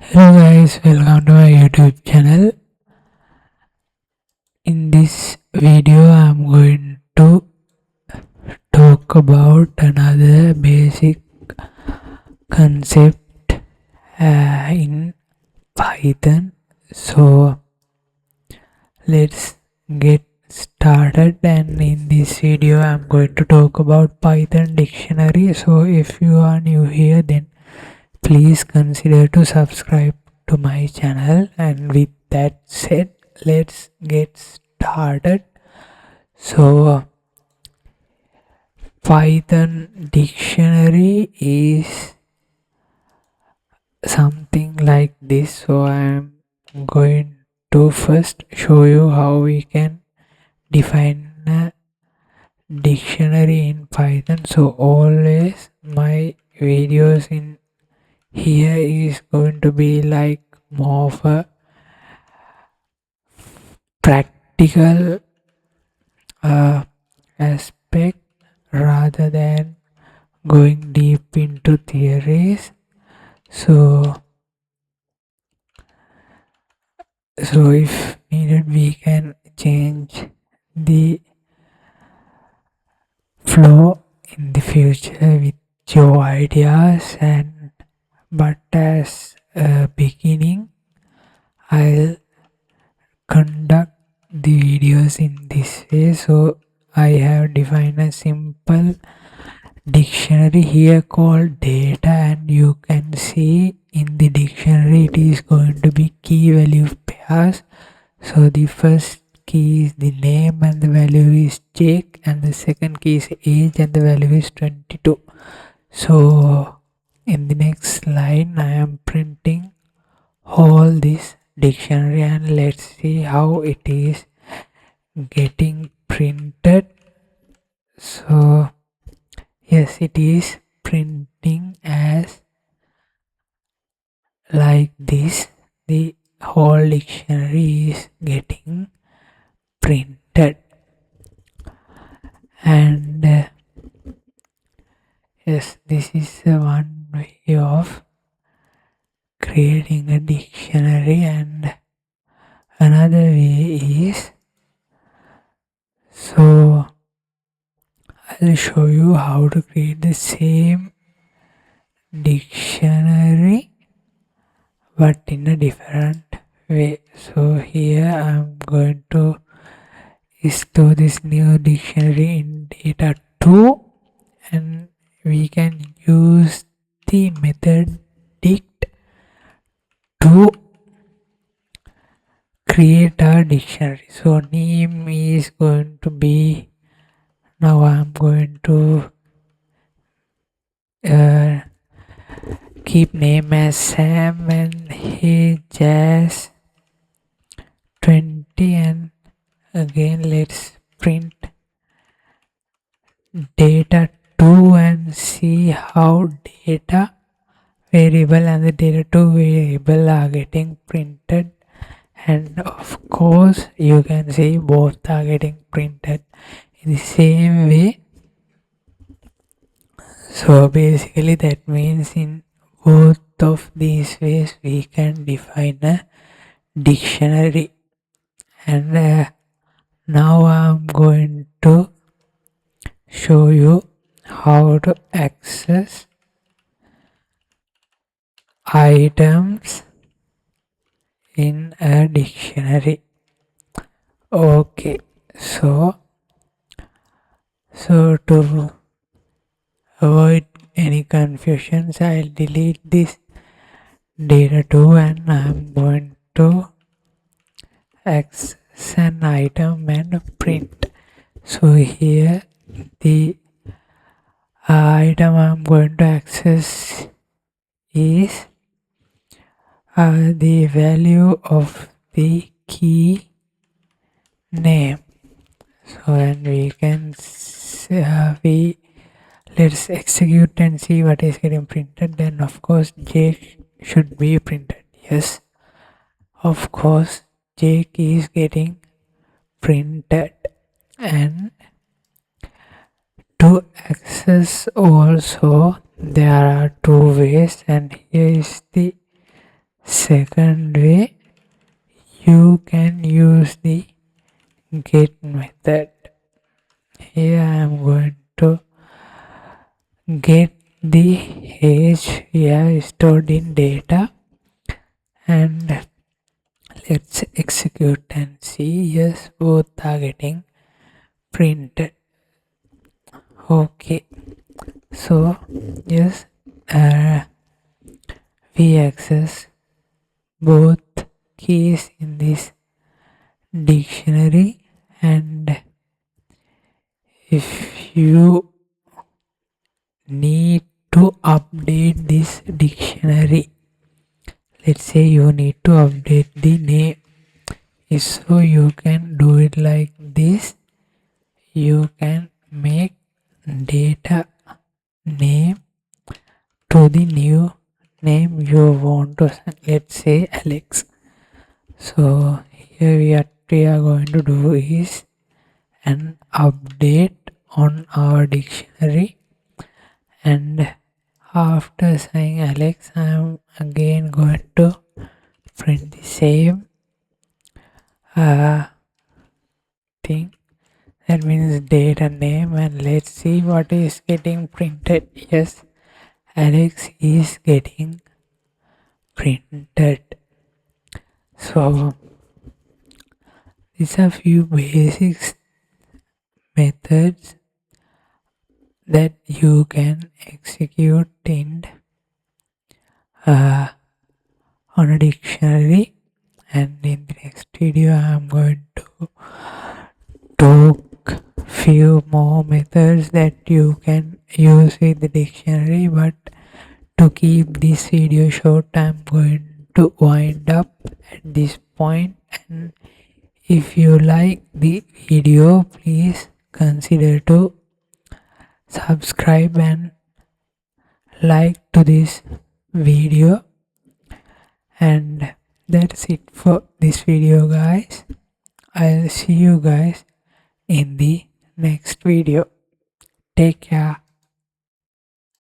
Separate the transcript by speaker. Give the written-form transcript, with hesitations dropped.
Speaker 1: Hello guys, welcome to my YouTube channel. In this video, I'm going to talk about another basic concept in Python. So let's get started. And in this video, I'm going to talk about Python dictionary. So if you are new here, then please consider to subscribe to my channel. And with that said, let's get started. So Python dictionary is something like this. So I'm going to first show you how we can define a dictionary in Python. So always my videos in here is going to be like more of a practical aspect rather than going deep into theories. So if needed, we can change the flow in the future with your ideas. And but as a beginning, I'll conduct the videos in this way. So I have defined a simple dictionary here called data, and you can see in the dictionary it is going to be key value pairs. So the first key is the name and the value is Jake, and the second key is age and the value is 22. So in the next line I am printing all this dictionary, and let's see how it is getting printed. So yes, it is printing as like this. The whole dictionary is getting printed. And yes, this is one way of creating a dictionary. And another way is, so I'll show you how to create the same dictionary but in a different way. So here I'm going to store this new dictionary in data 2, and we can use the method dict to create a dictionary. So name is going to be, now I'm going to keep name as Sam and age as 20, and again let's print data 2 and see how data variable and the data 2 variable are getting printed. And of course you can see both are getting printed in the same way. So basically that means in both of these ways we can define a dictionary. And now I'm going to show you how to access items in a dictionary. Okay, so to avoid any confusions, I'll delete this data 2 and I'm going to access an item and print. So here the item I'm going to access is the value of the key name. So and we can let's execute and see what is getting printed. Then of course Jake should be printed. Yes, of course Jake is getting printed. And to access also there are two ways, and here is the Second way, you can use the get method. Here I am going to get the age we have stored in data, and let's execute and see. Yes, both are getting printed. Okay, so yes, we access both keys in this dictionary, and if you need to update this dictionary, let's say you need to update the name, so you can do it like this. You can make data name to the new name you want to send. Let's say Alex. So here we are going to do is an update on our dictionary, and after saying Alex, I am again going to print the same thing, that means date and name, and let's see what is getting printed. Yes, Alex is getting printed. So these are few basics methods that you can execute in on a dictionary, and in the next video I am going to talk few more methods that you can use with the dictionary. But to keep this video short, I'm going to wind up at this point, and if you like the video, please consider to subscribe and like to this video. And that's it for this video, guys. I'll see you guys in the next video. Take care.